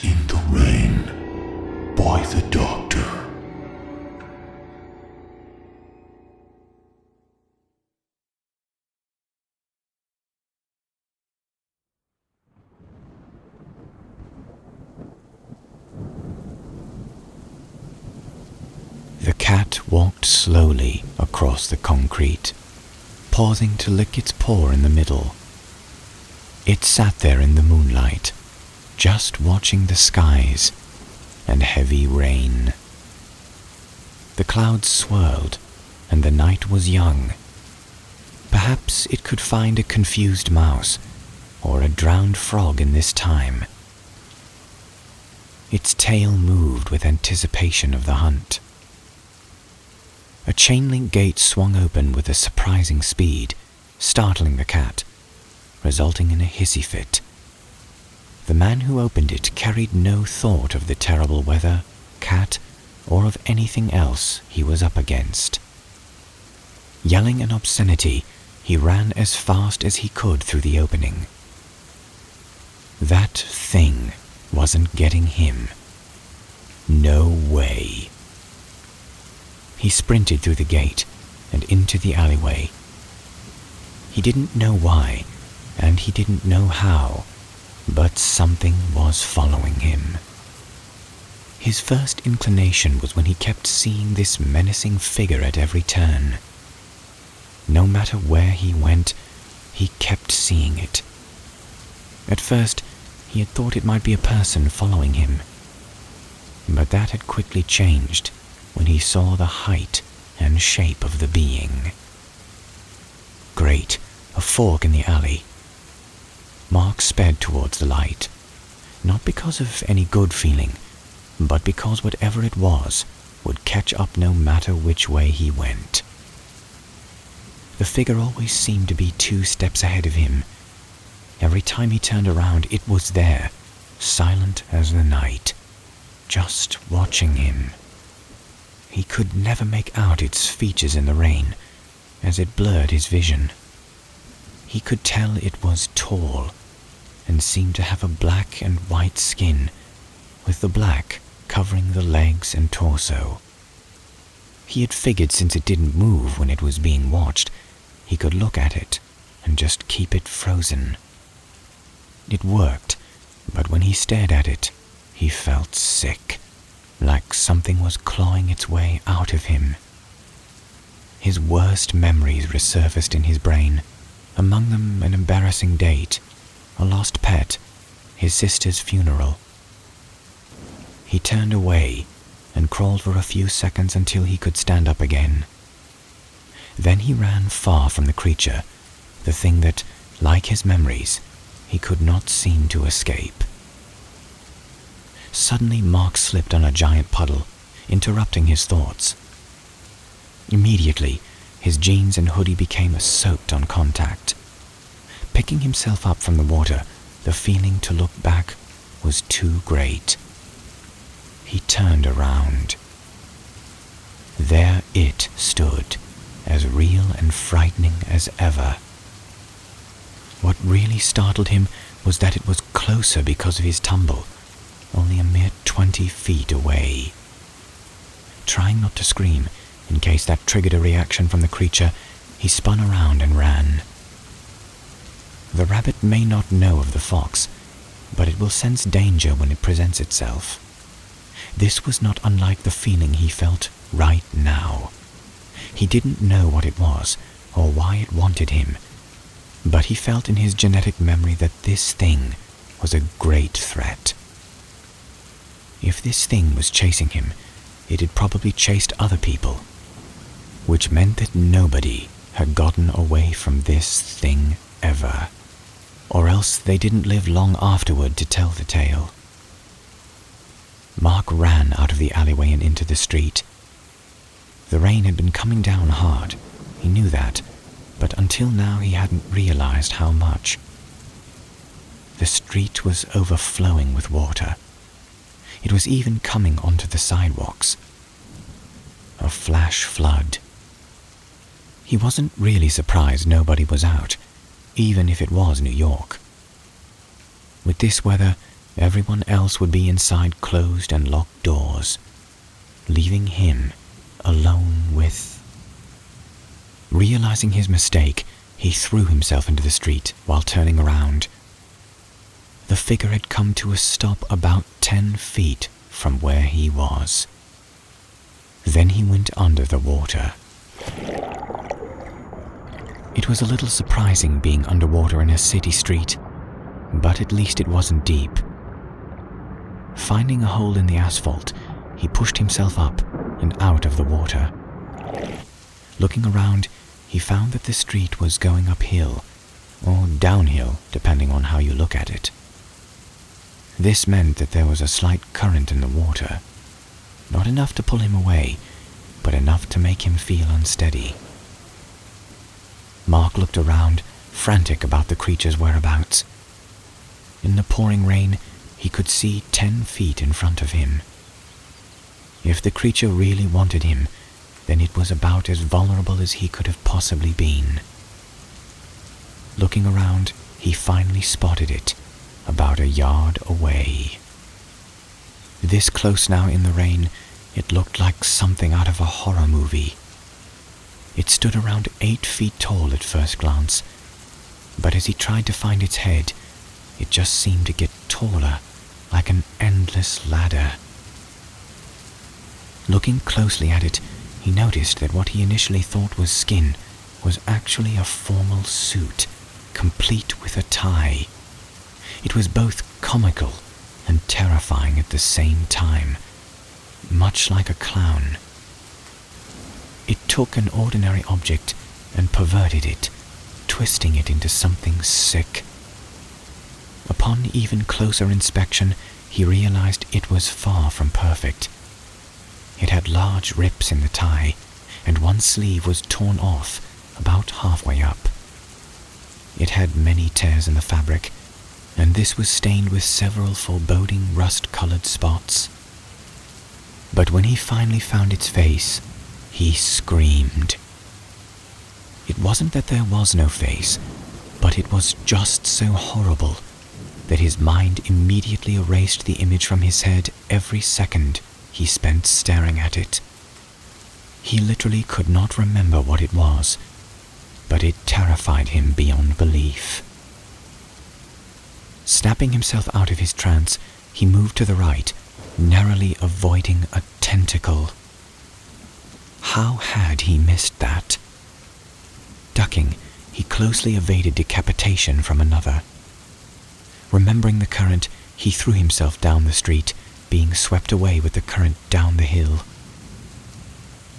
in the Rain by the Doctor. The cat walked slowly across the concrete, pausing to lick its paw in the middle. It sat there in the moonlight, just watching the skies and heavy rain. The clouds swirled, and the night was young. Perhaps it could find a confused mouse or a drowned frog in this time. Its tail moved with anticipation of the hunt. A chain-link gate swung open with a surprising speed, startling the cat, resulting in a hissy fit. The man who opened it carried no thought of the terrible weather, cat, or of anything else he was up against. Yelling an obscenity, he ran as fast as he could through the opening. That thing wasn't getting him. No way. He sprinted through the gate and into the alleyway. He didn't know why, and he didn't know how, but something was following him. His first inclination was when he kept seeing this menacing figure at every turn. No matter where he went, he kept seeing it. At first, he had thought it might be a person following him, but that had quickly changed when he saw the height and shape of the being. Great, a fork in the alley. Mark sped towards the light, not because of any good feeling, but because whatever it was would catch up no matter which way he went. The figure always seemed to be 2 steps ahead of him. Every time he turned around, it was there, silent as the night, just watching him. He could never make out its features in the rain, as it blurred his vision. He could tell it was tall, and seemed to have a black and white skin, with the black covering the legs and torso. He had figured since it didn't move when it was being watched, he could look at it and just keep it frozen. It worked, but when he stared at it, he felt sick, like something was clawing its way out of him. His worst memories resurfaced in his brain, among them an embarrassing date, a lost pet, his sister's funeral. He turned away and crawled for a few seconds until he could stand up again. Then he ran far from the creature, the thing that, like his memories, he could not seem to escape. Suddenly Mark slipped on a giant puddle, interrupting his thoughts. Immediately, his jeans and hoodie became soaked on contact. Picking himself up from the water, the feeling to look back was too great. He turned around. There it stood, as real and frightening as ever. What really startled him was that it was closer because of his tumble, only a mere 20 feet away. Trying not to scream, in case that triggered a reaction from the creature, he spun around and ran. The rabbit may not know of the fox, but it will sense danger when it presents itself. This was not unlike the feeling he felt right now. He didn't know what it was, or why it wanted him, but he felt in his genetic memory that this thing was a great threat. If this thing was chasing him, it had probably chased other people, which meant that nobody had gotten away from this thing ever, or else they didn't live long afterward to tell the tale. Mark ran out of the alleyway and into the street. The rain had been coming down hard, he knew that, but until now he hadn't realized how much. The street was overflowing with water. It was even coming onto the sidewalks. A flash flood. He wasn't really surprised nobody was out, even if it was New York. With this weather, Everyone else would be inside closed and locked doors, leaving him alone with... Realizing his mistake, he threw himself into the street while turning around. The figure had come to a stop about 10 feet from where he was. Then he went under the water. It was a little surprising being underwater in a city street, but at least it wasn't deep. Finding a hole in the asphalt, he pushed himself up and out of the water. Looking around, he found that the street was going uphill, or downhill, depending on how you look at it. This meant that there was a slight current in the water, not enough to pull him away, but enough to make him feel unsteady. Mark looked around, frantic about the creature's whereabouts. In the pouring rain, he could see 10 feet in front of him. If the creature really wanted him, then it was about as vulnerable as he could have possibly been. Looking around, he finally spotted it, about a yard away. This close now in the rain, it looked like something out of a horror movie. It stood around 8 feet tall at first glance, but as he tried to find its head, it just seemed to get taller, like an endless ladder. Looking closely at it, he noticed that what he initially thought was skin was actually a formal suit, complete with a tie. It was both comical and terrifying at the same time, much like a clown. It took an ordinary object and perverted it, twisting it into something sick. Upon even closer inspection, he realized it was far from perfect. It had large rips in the tie, and one sleeve was torn off about halfway up. It had many tears in the fabric, and this was stained with several foreboding rust-colored spots. But when he finally found its face, he screamed. It wasn't that there was no face, but it was just so horrible that his mind immediately erased the image from his head every second he spent staring at it. He literally could not remember what it was, but it terrified him beyond belief. Snapping himself out of his trance, he moved to the right, narrowly avoiding a tentacle. How had he missed that? Ducking, he closely evaded decapitation from another. Remembering the current, he threw himself down the street, being swept away with the current down the hill.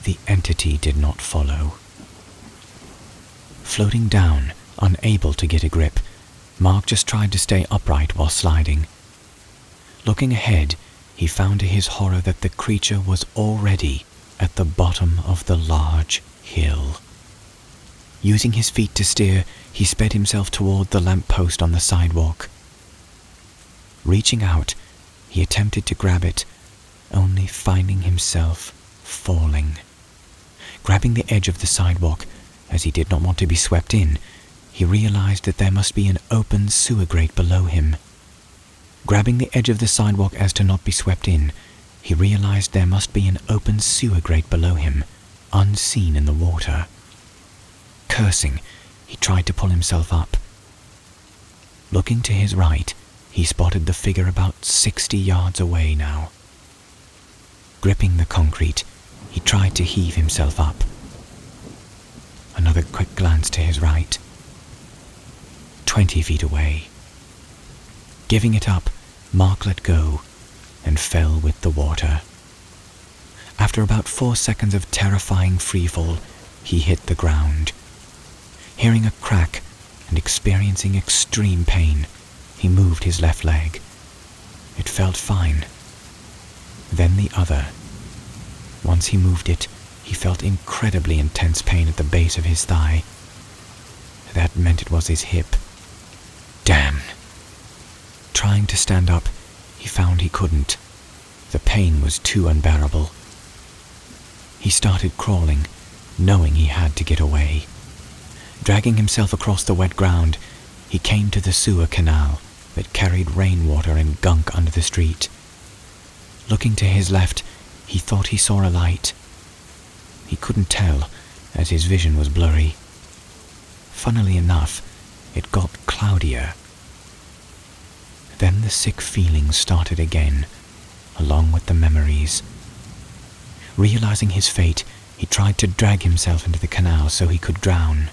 The entity did not follow. Floating down, unable to get a grip, Mark just tried to stay upright while sliding. Looking ahead, he found to his horror that the creature was already at the bottom of the large hill. Using his feet to steer, he sped himself toward the lamp post on the sidewalk. Reaching out, he attempted to grab it, only finding himself falling. Grabbing the edge of the sidewalk, as he did not want to be swept in, he realized that there must be an open sewer grate below him. Grabbing the edge of the sidewalk as to not be swept in, he realized there must be an open sewer grate below him, unseen in the water. Cursing, he tried to pull himself up. Looking to his right, he spotted the figure about 60 yards away now. Gripping the concrete, he tried to heave himself up. Another quick glance to his right. 20 feet away. Giving it up, Mark let go and fell with the water. After about 4 seconds of terrifying freefall, he hit the ground. Hearing a crack and experiencing extreme pain, he moved his left leg. It felt fine. Then the other. Once he moved it, he felt incredibly intense pain at the base of his thigh. That meant it was his hip. Damn. Trying to stand up, he found he couldn't. The pain was too unbearable. He started crawling, knowing he had to get away. Dragging himself across the wet ground, he came to the sewer canal that carried rainwater and gunk under the street. Looking to his left, he thought he saw a light. He couldn't tell, as his vision was blurry. Funnily enough, it got cloudier. Then the sick feelings started again, along with the memories. Realizing his fate, he tried to drag himself into the canal so he could drown.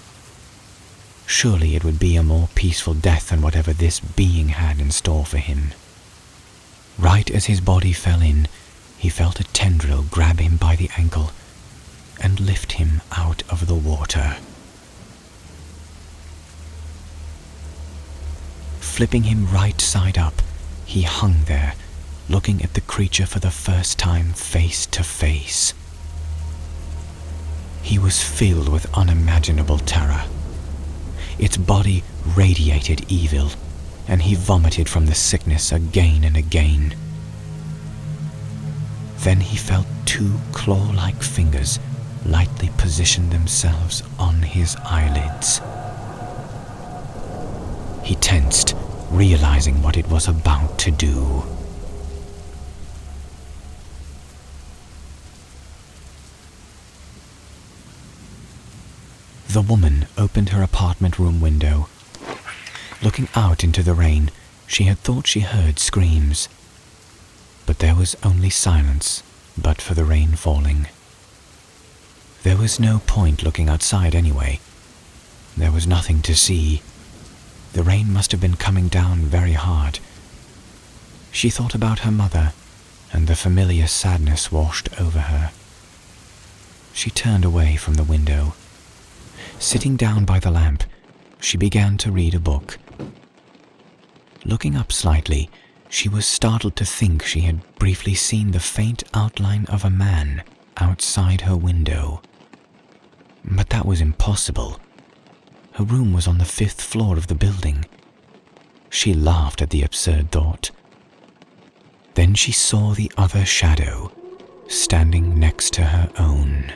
Surely it would be a more peaceful death than whatever this being had in store for him. Right as his body fell in, he felt a tendril grab him by the ankle and lift him out of the water. Flipping him right side up, he hung there, looking at the creature for the first time face to face. He was filled with unimaginable terror. Its body radiated evil, and he vomited from the sickness again and again. Then he felt two claw-like fingers lightly position themselves on his eyelids. He tensed, realizing what it was about to do. The woman opened her apartment room window. Looking out into the rain, she had thought she heard screams. But there was only silence, but for the rain falling. There was no point looking outside anyway. There was nothing to see. The rain must have been coming down very hard. She thought about her mother, and the familiar sadness washed over her. She turned away from the window. Sitting down by the lamp, she began to read a book. Looking up slightly, she was startled to think she had briefly seen the faint outline of a man outside her window. But that was impossible. Her room was on the 5th floor of the building. She laughed at the absurd thought. Then she saw the other shadow, standing next to her own.